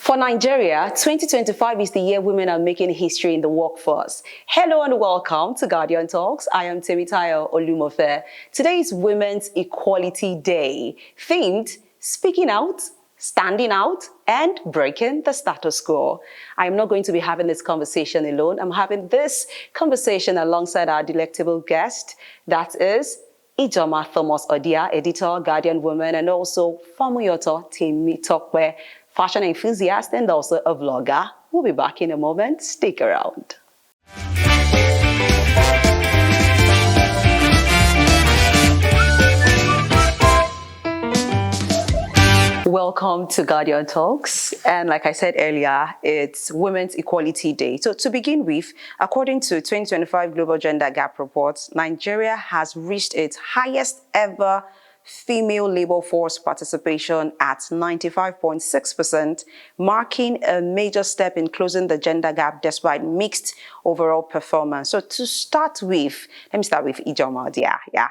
For Nigeria, 2025 is the year women are making history in the workforce. Hello and welcome to Guardian Talks. I am Temitope A. Today is Women's Equality Day, themed Speaking Out, Standing Out, and Breaking the Status Quo. I am not going to be having this conversation alone. I'm having this conversation alongside our delectable guest, that is Ijeoma Thomas-Odia, editor, Guardian Woman, and also Famuyantan Temitope A, fashion enthusiast and also a vlogger. We'll be back in a moment. Stick around. Welcome to Guardian Talks. And like I said earlier, it's Women's Equality Day. So to begin with, according to 2025 Global Gender Gap Report, Nigeria has reached its highest ever female labor force participation at 95.6%, marking a major step in closing the gender gap despite mixed overall performance. So to start with, let me start with Ijeoma Thomas-Odia. Yeah.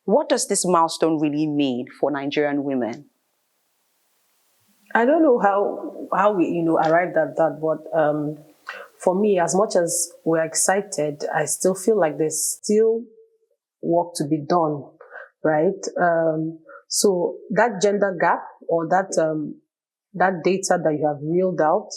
What does this milestone really mean for Nigerian women? I don't know how we arrived at that, but for me, as much as we're excited, I still feel like there's still work to be done, right? So that gender gap or that data that you have reeled out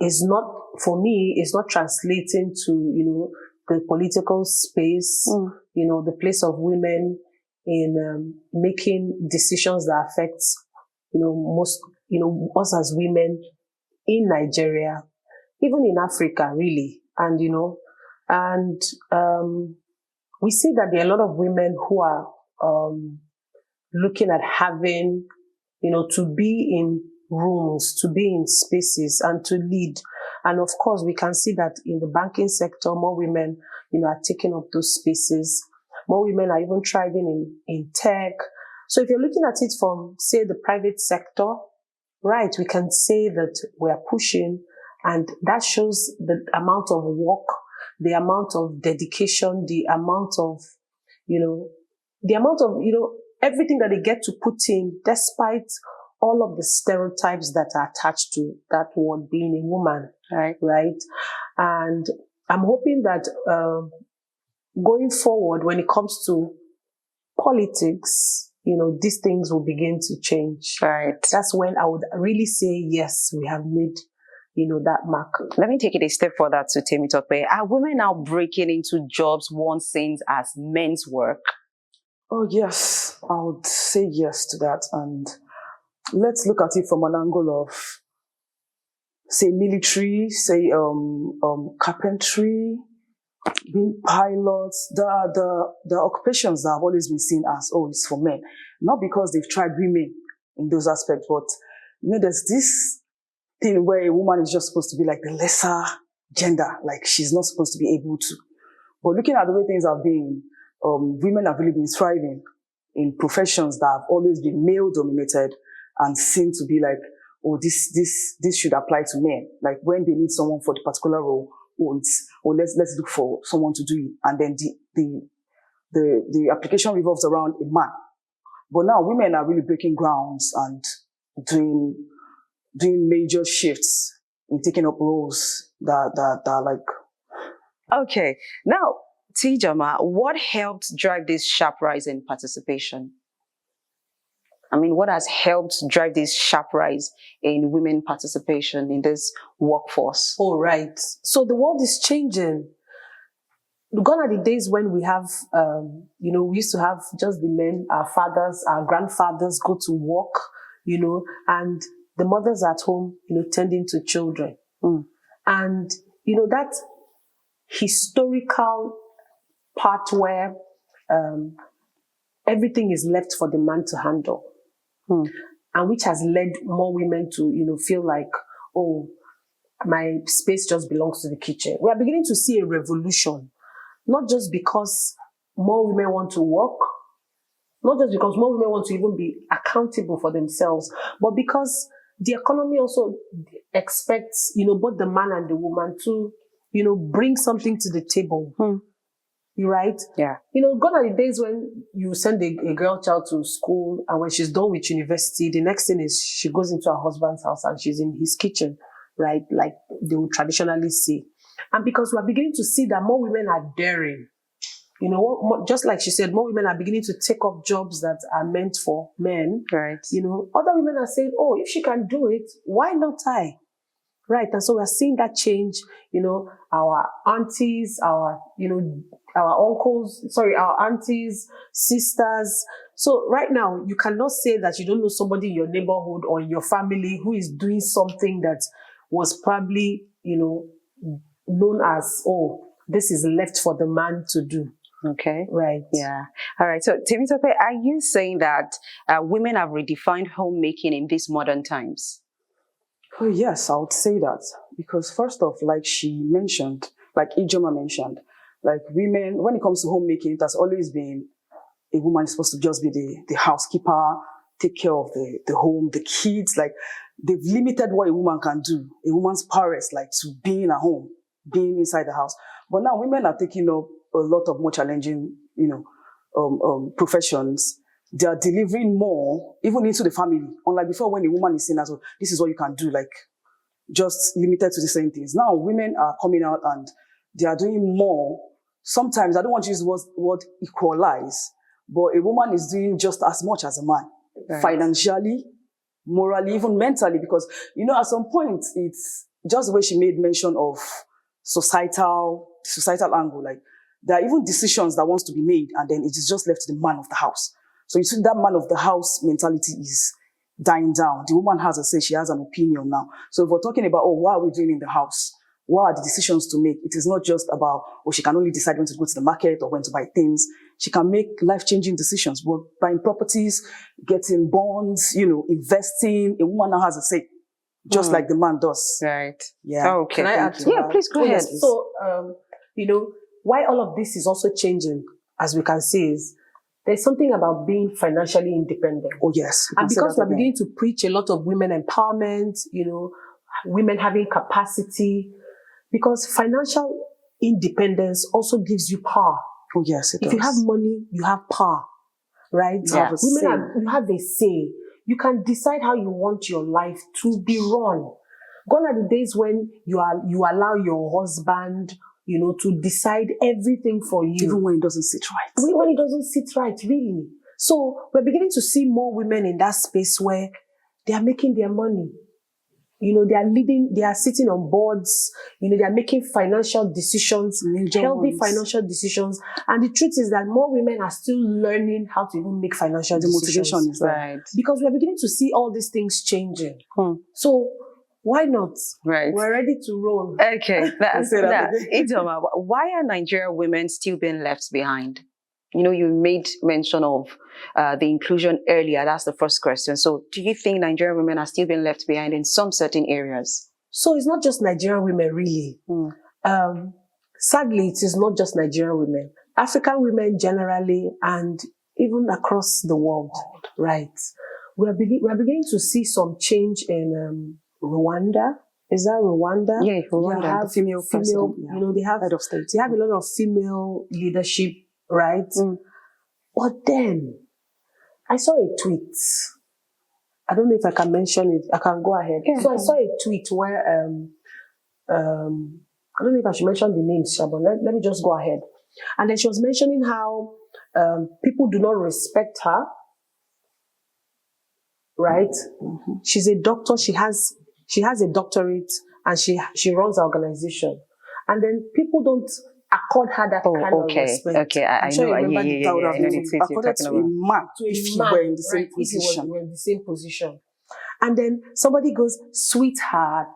is not translating to the political space, the place of women in making decisions that affect us as women in Nigeria, even in Africa, really. And, we see that there are a lot of women who are looking at having, to be in rooms, to be in spaces and to lead. And of course, we can see that in the banking sector, more women, are taking up those spaces. More women are even thriving in tech. So if you're looking at it from, say, the private sector, right, we can say that we're pushing, and that shows the amount of work, the amount of dedication, the amount of everything that they get to put in, despite all of the stereotypes that are attached to that word being a woman, right? And I'm hoping that going forward, when it comes to politics, these things will begin to change. Right. That's when I would really say, yes, we have made, that mark. Let me take it a step further to Temitope A. Are women now breaking into jobs once seen as men's work? Oh, yes. I would say yes to that. And let's look at it from an angle of, say, military, say, carpentry, being pilots, the occupations that have always been seen as, it's for men. Not because they've tried women in those aspects, but, there's this thing where a woman is just supposed to be like the lesser gender, like she's not supposed to be able to. But looking at the way things have been, women have really been thriving in professions that have always been male-dominated and seem to be like, this should apply to men. Like when they need someone for the particular role, let's look for someone to do it. And then the application revolves around a man. But now women are really breaking grounds and doing major shifts in taking up roles that are like. Okay. Now, Ijeoma, what helped drive this sharp rise in participation? I mean, what has helped drive this sharp rise in women participation in this workforce? Oh, right. So the world is changing. Gone are the days when we have, we used to have just the men, our fathers, our grandfathers go to work, and the mothers at home, tending to children. And, that historical part where everything is left for the man to handle. And which has led more women to, feel like, my space just belongs to the kitchen. We are beginning to see a revolution, not just because more women want to work, not just because more women want to even be accountable for themselves, but because the economy also expects, both the man and the woman to, bring something to the table. right? Yeah. Gone are the days when you send a girl child to school, and when she's done with university, the next thing is she goes into her husband's house and she's in his kitchen, right? Like they would traditionally say. And because we're beginning to see that more women are daring, just like she said, more women are beginning to take up jobs that are meant for men. Right. Other women are saying, oh, if she can do it, why not I? Right. And so we're seeing that change, our aunties, our aunties, sisters. So right now, you cannot say that you don't know somebody in your neighborhood or in your family who is doing something that was probably, known as, oh, this is left for the man to do. Okay. Right. Yeah. All right. So, Temitope, are you saying that women have redefined homemaking in these modern times? Oh, yes, I would say that. Because first off, like she mentioned, like Ijeoma mentioned, like women, when it comes to homemaking, it has always been a woman is supposed to just be the housekeeper, take care of the home, the kids. Like, they've limited what a woman can do. A woman's power is like to being at home, being inside the house. But now women are taking up a lot of more challenging, professions. They are delivering more, even into the family. Unlike before, when a woman is saying, "Oh, this is what you can do," like just limited to the same things. Now women are coming out and they are doing more. Sometimes I don't want to use the word equalize, but a woman is doing just as much as a man, right. Financially, morally, even mentally, because at some point it's just the way she made mention of societal angle. Like, there are even decisions that wants to be made, and then it is just left to the man of the house. So you see that man of the house mentality is dying down. The woman has a say, she has an opinion now. So if we're talking about, oh, what are we doing in the house? What are the decisions to make? It is not just about, oh, she can only decide when to go to the market or when to buy things. She can make life-changing decisions. We're buying properties, getting bonds, investing. A woman now has a say, just like the man does. Right. Yeah. Oh, okay. Can I add to Yeah, that? please go ahead. Yes. So, why all of this is also changing, as we can see, is there's something about being financially independent. Oh, yes. And because we're beginning to preach a lot of women empowerment, women having capacity, because financial independence also gives you power. Oh, yes, it does. If you have money, you have power, right? You have a say. You have a say. You can decide how you want your life to be run. Gone are the days when you allow your husband, to decide everything for you. Even when it doesn't sit right. When it doesn't sit right, really. So we're beginning to see more women in that space where they are making their money. They are sitting on boards, they are making financial decisions, healthy financial decisions. And the truth is that more women are still learning how to even make financial decisions. The motivation is right. Because we're beginning to see all these things changing. So why not? Right. We're ready to roll. Okay. Ijeoma, why are Nigerian women still being left behind? You made mention of the inclusion earlier. That's the first question. So do you think Nigerian women are still being left behind in some certain areas? So it's not just Nigerian women, really. Sadly, it is not just Nigerian women. African women generally, and even across the world, right? We are beginning to see some change in Rwanda. Is that Rwanda? Yeah, Rwanda. They have female they have head of state. They have a lot of female leadership, right? But then I saw a tweet. I don't know if I can mention it. I can go ahead. Yeah. So I saw a tweet where I don't know if I should mention the names, but let me just go ahead. And then she was mentioning how people do not respect her. Right? She's a doctor. She has a doctorate, and she runs an organization. And then people don't accord her that kind of respect. Okay, I know. According to a man, if you were in the same position. If you were in the same position. And then somebody goes, sweetheart.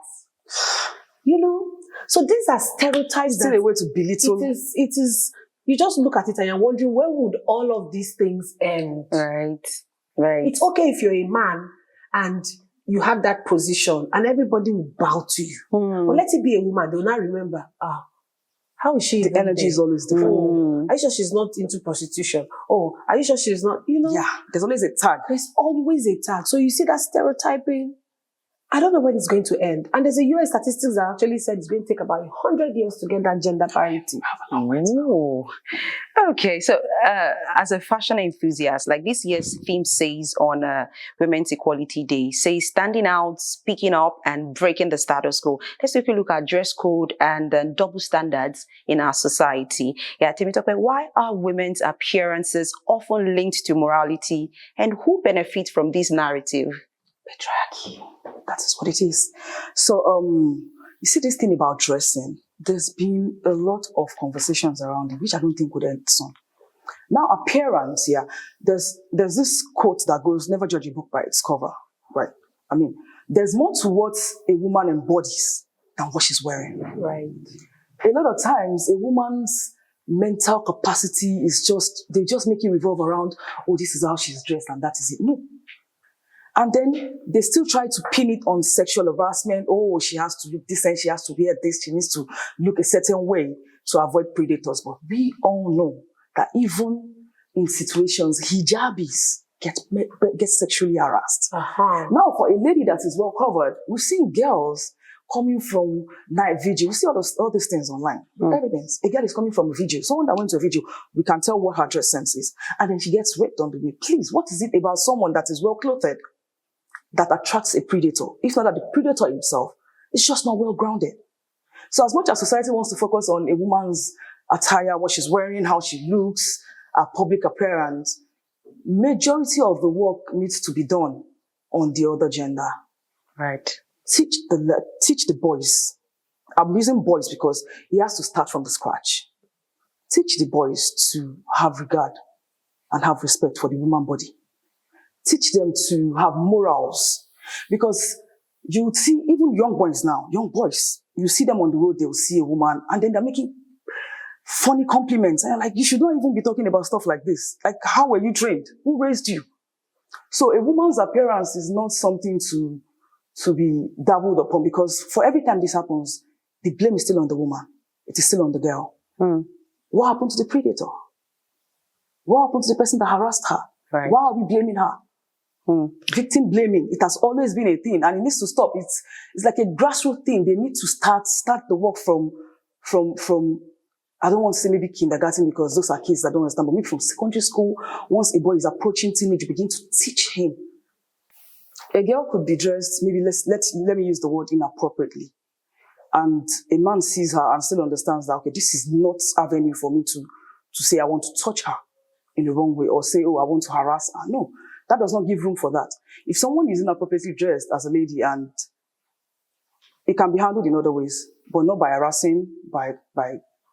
So these are stereotypes. Still a way to belittle. It is. You just look at it and you're wondering, when would all of these things end? Right. It's okay if you're a man and you have that position and everybody will bow to you. But let it be a woman, they'll not remember, how is she? The energy is always different. Are you sure she's not into prostitution? Oh, are you sure she's not, Yeah, there's always a tag. There's always a tag. So you see that stereotyping I don't know when it's going to end. And there's a US statistics that actually said it's going to take about 100 years to get that gender parity. Oh, okay. So, as a fashion enthusiast, like this year's theme says on Women's Equality Day, says standing out, speaking up, and breaking the status quo. Let's take a look at dress code and double standards in our society. Yeah, Temitope, why are women's appearances often linked to morality, and who benefits from this narrative? Patriarchy. That is what it is. So, you see this thing about dressing, there's been a lot of conversations around it, which I don't think would end soon. Now, appearance, yeah, there's this quote that goes, never judge a book by its cover, right? I mean, there's more to what a woman embodies than what she's wearing. Right. A lot of times, a woman's mental capacity is they just make it revolve around, oh, this is how she's dressed and that is it. No. And then they still try to pin it on sexual harassment. Oh, she has to look decent, she has to wear this, she needs to look a certain way to avoid predators. But we all know that even in situations, hijabis get sexually harassed. Now, for a lady that is well covered, we've seen girls coming from night vigil. We see all these things online. Evidence. A girl is coming from a vigil. Someone that went to a vigil, we can tell what her dress sense is. And then she gets raped on the way. Please, what is it about someone that is well clothed that attracts a predator? If not that the predator himself is just not well grounded. So as much as society wants to focus on a woman's attire, what she's wearing, how she looks, her public appearance, majority of the work needs to be done on the other gender. Right. Teach the boys. I'm using boys because he has to start from the scratch. Teach the boys to have regard and have respect for the woman body. Teach them to have morals. Because you see, even young boys now, you see them on the road, they'll see a woman, and then they're making funny compliments. And you're like, you should not even be talking about stuff like this. Like, how were you trained? Who raised you? So a woman's appearance is not something to be dabbled upon, because for every time this happens, the blame is still on the woman. It is still on the girl. What happened to the predator? What happened to the person that harassed her? Right. Why are we blaming her? Victim blaming, it has always been a thing, and it needs to stop. It's like a grassroots thing. They need to start the work from I don't want to say maybe kindergarten, because those are kids that don't understand, but maybe from secondary school. Once a boy is approaching teenage, you begin to teach him. A girl could be dressed, maybe let me use the word inappropriately, and a man sees her and still understands that, okay, this is not avenue for me to say I want to touch her in the wrong way, or say, oh, I want to harass her. No, that does not give room for that. If someone is inappropriately dressed as a lady, and it can be handled in other ways, but not by harassing, by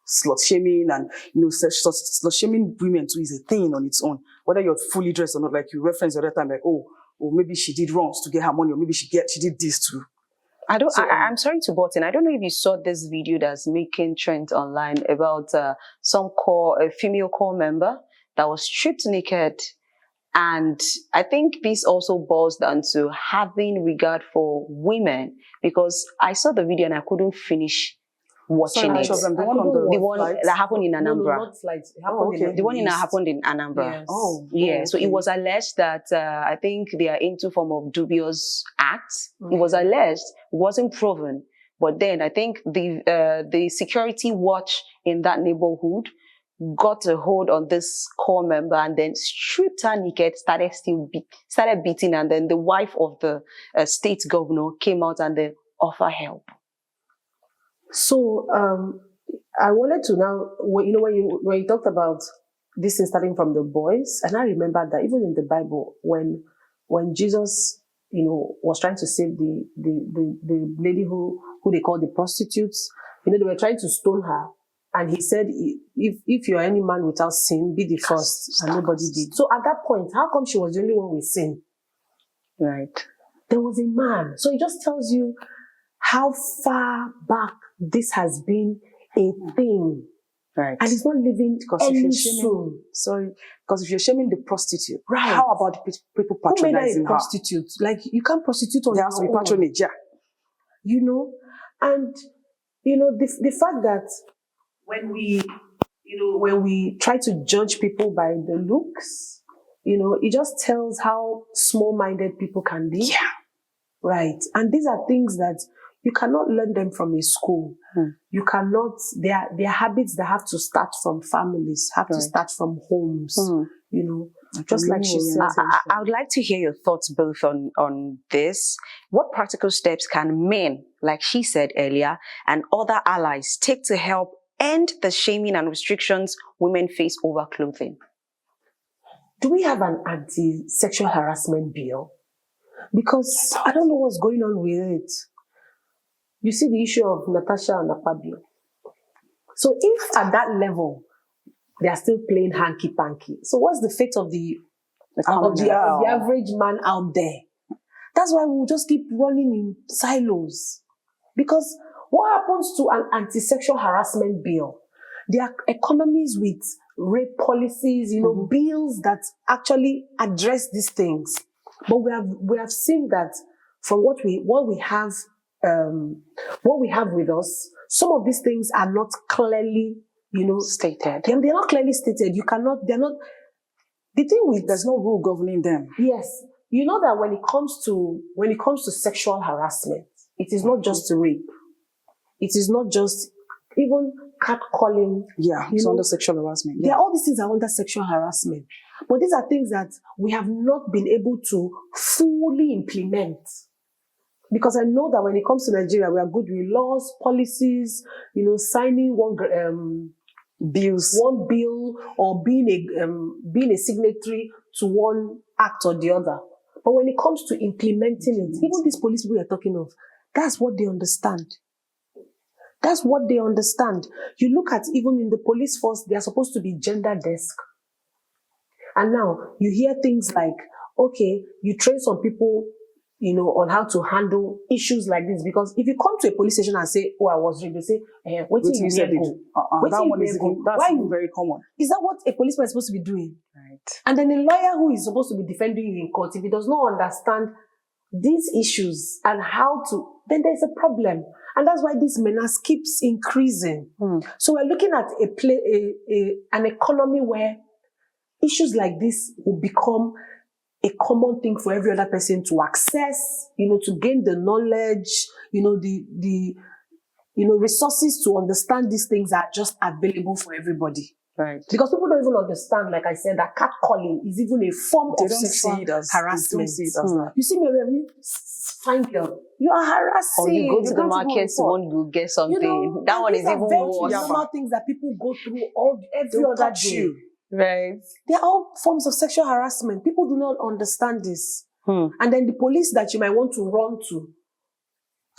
slut shaming, and slut shaming women too is a thing on its own. Whether you're fully dressed or not, like you referenced the other time, like, oh, maybe she did wrongs to get her money, or maybe she did this too. I'm sorry to butt in. I don't know if you saw this video that's making trend online about a female core member that was stripped naked. And I think this also boils down to having regard for women, because I saw the video and I couldn't finish watching it. The one that happened in Anambra. No, not flights. It happened The one that happened in Anambra. Yes. Yeah. So it was alleged that I think they are into form of dubious acts. It was alleged, wasn't proven. But then I think the security watch in that neighborhood got a hold on this core member and then stripped her naked, started beating, and then the wife of the state governor came out and then offered help. So I wanted to now, when you talked about this thing starting from the boys, and I remember that even in the Bible, when Jesus, was trying to save the lady who they call the prostitutes, they were trying to stone her. And he said, if you're any man without sin, be the first. And nobody did. So at that point, how come she was the only one with sin? Right. There was a man. So it just tells you how far back this has been a thing. Right. And it's not living any soon. Sorry. Because if you're shaming the prostitute, right, how about the people patronizing her? Who made her a prostitute? Like, you can't prostitute on there has to be patronage, yeah. And, the fact that when we try to judge people by the looks, it just tells how small-minded people can be. Yeah. Right. And these are things that you cannot learn them from a school. You cannot, they are habits that have to start from families, have to start from homes, you know, just like she said. I would like to hear your thoughts both on this. What practical steps can men, like she said earlier, and other allies take to help end the shaming and restrictions women face over clothing? Do we have an anti-sexual harassment bill? Because I don't know what's going on with it. You see the issue of Natasha and Akpabio. So if at that level, they are still playing hanky-panky, so what's the fate of the average man out there? That's why we'll just keep running in silos. Because what happens to an anti-sexual harassment bill? There are economies with rape policies, you know, bills that actually address these things. But we have seen that from what we have with us, some of these things are not clearly, you know, Stated. They're not clearly stated. They're not. The thing with There's no rule governing them. yes, you know that when it comes to sexual harassment, it is not just rape. It is not just even catcalling. Yeah, it's under sexual harassment. Yeah, all these things are under sexual harassment. But these are things that we have not been able to fully implement. Because I know that when it comes to Nigeria, we are good with laws, policies, you know, signing one bill, or being a signatory to one act or the other. But when it comes to implementing it, even these police people you're talking of, that's what they understand. That's what they understand. You look at even in the police force, they are supposed to be gender desk. And now you hear things like, okay, you train some people, you know, on how to handle issues like this. Because if you come to a police station and say, oh, I was raped, they say, what did you said go? That one is very common. Is that what a policeman is supposed to be doing? Right. And then a lawyer who is supposed to be defending you in court, if he does not understand these issues and how to, then there's a problem. And that's why this menace keeps increasing. So we're looking at an economy where issues like this will become a common thing for every other person to access, you know, to gain the knowledge, you know, the resources to understand these things are just available for everybody. Right. Because people don't even understand, like I said, that catcalling is even a form of sexual harassment. They don't see it as that. You see me, fine girl, you are harassing. Or you go to the market to want to get something. You know, that one is even worse. Normal things that people go through every other day. Right. They are all forms of sexual harassment. People do not understand this. And then the police that you might want to run to,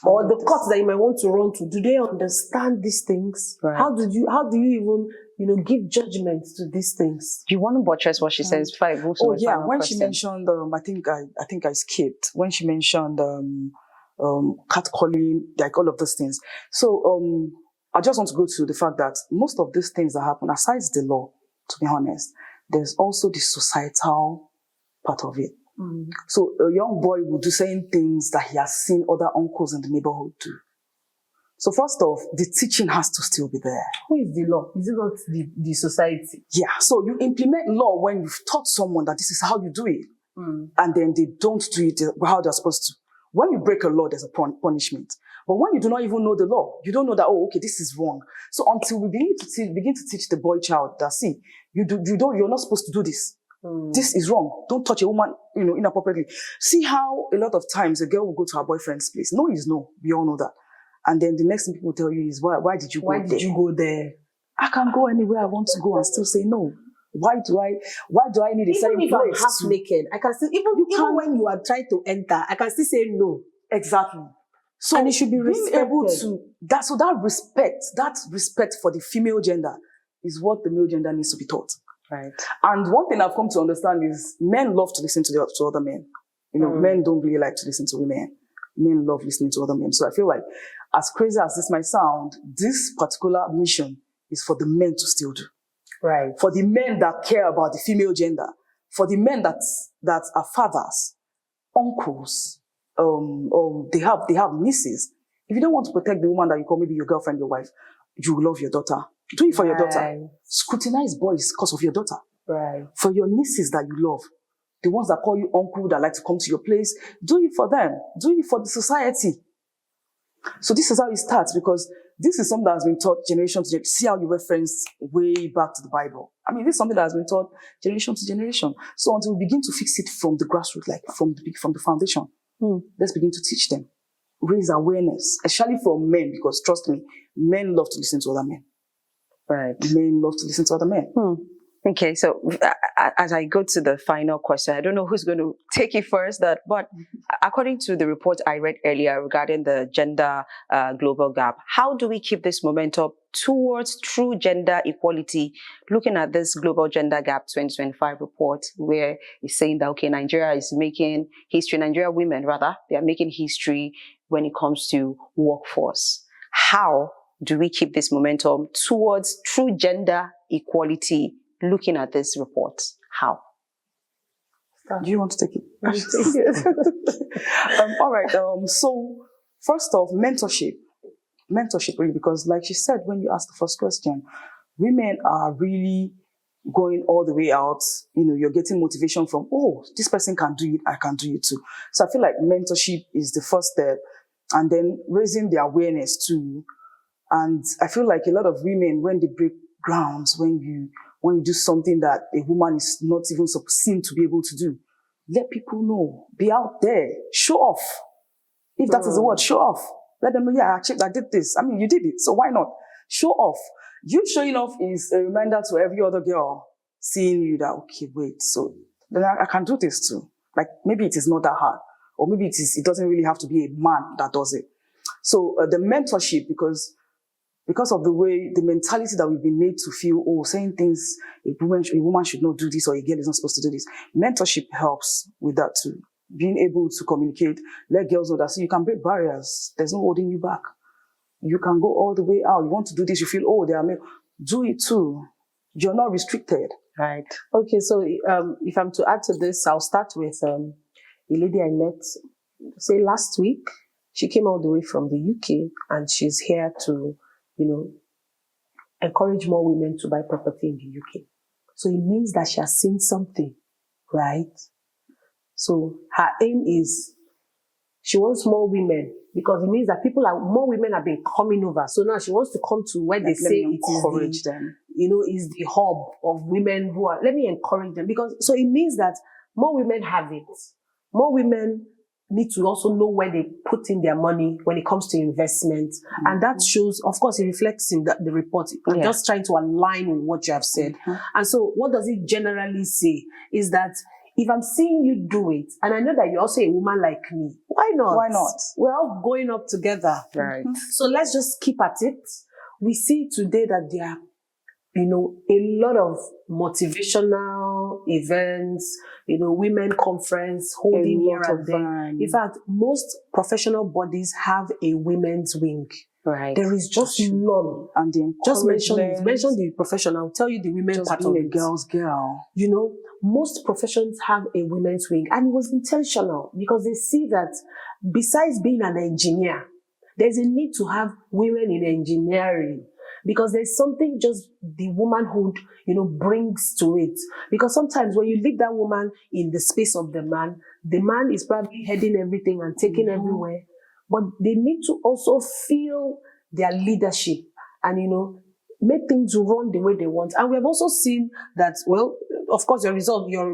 or the courts that you might want to run to, do they understand these things? Right. How do you even, you know, give judgment to these things? You want to buttress what she says? When she mentioned, I think I skipped when she mentioned catcalling, like all of those things. So I just want to go to the fact that most of these things that happen, aside the law, to be honest, there's also the societal part of it. So a young boy will do certain things that he has seen other uncles in the neighborhood do. So first off, the teaching has to still be there. Who is the law? Is it not the society? Yeah. So you implement law when you've taught someone that this is how you do it. And then they don't do it how they're supposed to. When you break a law, there's a punishment. But when you do not even know the law, you don't know that, oh, okay, this is wrong. So until we begin to teach the boy child that, see, you're not supposed to do this. This is wrong. Don't touch a woman, you know, inappropriately. See how a lot of times a girl will go to her boyfriend's place. No is no. We all know that. And then the next thing people tell you is, why did you go there? I can go anywhere I want to go and still say no. Why do I need a certain place? Even if I'm half naked, I can still, even when you are trying to enter, I can still say no. Exactly. So and it should be respected. Able to that respect for the female gender is what the male gender needs to be taught. Right. And one thing I've come to understand is men love to listen to other men. You know, men don't really like to listen to women. Men love listening to other men. So I feel like, as crazy as this might sound, this particular mission is for the men to still do. Right. For the men that care about the female gender. For the men that are fathers, uncles, they have nieces. If you don't want to protect the woman that you call maybe your girlfriend, your wife, you love your daughter. Do it for your daughter. Scrutinize boys because of your daughter. Right. For your nieces that you love, the ones that call you uncle, that like to come to your place. Do it for them. Do it for the society. So this is how it starts, because this is something that has been taught generation to generation. See how you reference way back to the Bible. I mean, this is something that has been taught generation to generation. So until we begin to fix it from the grassroots, like from the foundation, let's begin to teach them. Raise awareness, especially from men, because trust me, men love to listen to other men. Right. Men love to listen to other men. Okay, so as I go to the final question, I don't know who's going to take it first, but according to the report I read earlier regarding the gender global gap, how do we keep this momentum towards true gender equality? Looking at this Global Gender Gap 2025 report, where it's saying that, okay, Nigeria is making history, Nigeria women rather, they are making history when it comes to workforce. How do we keep this momentum towards true gender equality? Looking at this report, how? Do you want to take it? All right. So first off, mentorship, really, because like she said, when you asked the first question, women are really going all the way out. You know, you're getting motivation from, oh, this person can do it, I can do it too. So I feel like mentorship is the first step, and then raising the awareness too. And I feel like a lot of women, when they break grounds, when you do something that a woman is not even seen to be able to do, let people know. Be out there. Show off. If that is the word, show off. Let them know, yeah, I did this. I mean, you did it, so why not? Show off. You showing off is a reminder to every other girl seeing you that, okay, wait, so then I can do this too. Like, maybe it is not that hard. Or maybe it doesn't really have to be a man that does it. So the mentorship, because of the mentality that we've been made to feel, oh, saying things, a woman should not do this, or a girl is not supposed to do this. Mentorship helps with that too. Being able to communicate, let girls know that, so you can break barriers. There's no holding you back. You can go all the way out. You want to do this, you feel, oh, they are male. Do it too. You're not restricted. Right. Okay, so if I'm to add to this, I'll start with a lady I met, say last week. She came all the way from the UK, and she's here to, encourage more women to buy property in the UK. So it means that she has seen something, right? So her aim is she wants more women, because it means that more women have been coming over. So now she wants to come to where they say it is them. Is the hub of women who are, let me encourage them, because so it means that more women have it. More women need to also know where they put in their money when it comes to investment. Mm-hmm. And that shows, of course, it reflects in the report. I'm just trying to align with what you have said. Mm-hmm. And so what does it generally say is that if I'm seeing you do it, and I know that you're also a woman like me, why not? Why not? We're all going up together. Right. Mm-hmm. So let's just keep at it. We see today that there are, a lot of motivational events, women conference, holding here and there. In fact, most professional bodies have a women's wing. Right. There is just none. And the just mention the profession. I'll tell you the women just part being of a it. girl's girl. Most professions have a women's wing, and it was intentional because they see that besides being an engineer, there's a need to have women in engineering. Because there's something just the womanhood, brings to it. Because sometimes when you leave that woman in the space of the man is probably heading everything and taking everywhere. But they need to also feel their leadership and, make things run the way they want. And we have also seen that, well, of course, your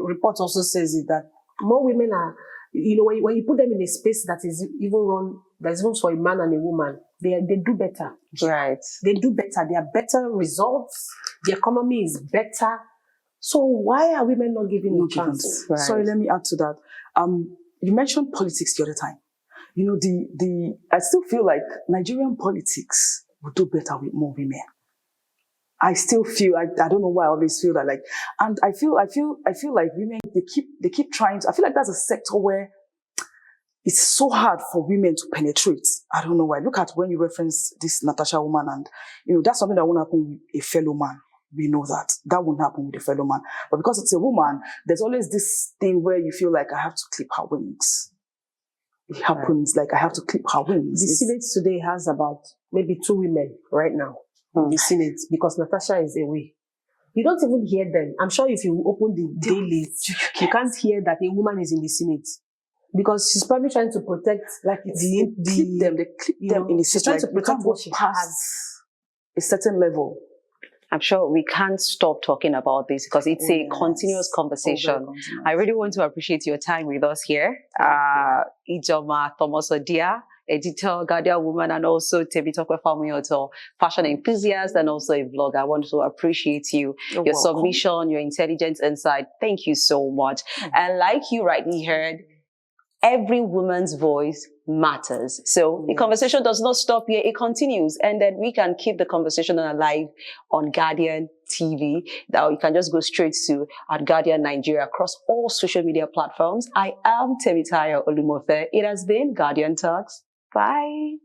report also says it, that more women are, when you put them in a space that is even run, that's even for a man and a woman, they do better. Right. They do better. There are better results. The economy is better. So why are women not giving a chance? Right. Sorry, let me add to that. You mentioned politics the other time. I still feel like Nigerian politics would do better with more women. I still feel, I don't know why I always feel that, and I feel like women, they keep trying to, I feel like that's a sector where it's so hard for women to penetrate. I don't know why. Look at when you reference this Natasha woman, and that's something that won't happen with a fellow man. We know that won't happen with a fellow man. But because it's a woman, there's always this thing where you feel like I have to clip her wings. It happens like I have to clip her wings. The Senate today has about maybe 2 women right now in the Senate, because Natasha is away. You don't even hear them. I'm sure if you open the daily, you can't hear that a woman is in the Senate. Because she's probably trying to protect Like they clip them in the she's seat. trying Like to you protect can't go what she past has. a certain level. I'm sure we can't stop talking about this because it's a continuous conversation. Continuous. I really want to appreciate your time with us here. Ijeoma Thomas-Odia, editor, Guardian woman, and also Temitope A, Famuyantan, fashion enthusiast, and also a vlogger. I want to appreciate you, your welcome. submission, your intelligent insight. Thank you so much. And like you rightly heard, every woman's voice matters. So the conversation does not stop here. It continues. And then we can keep the conversation alive on Guardian TV. Now you can just go straight to at Guardian Nigeria across all social media platforms. I am Temitope A. It has been Guardian Talks. Bye.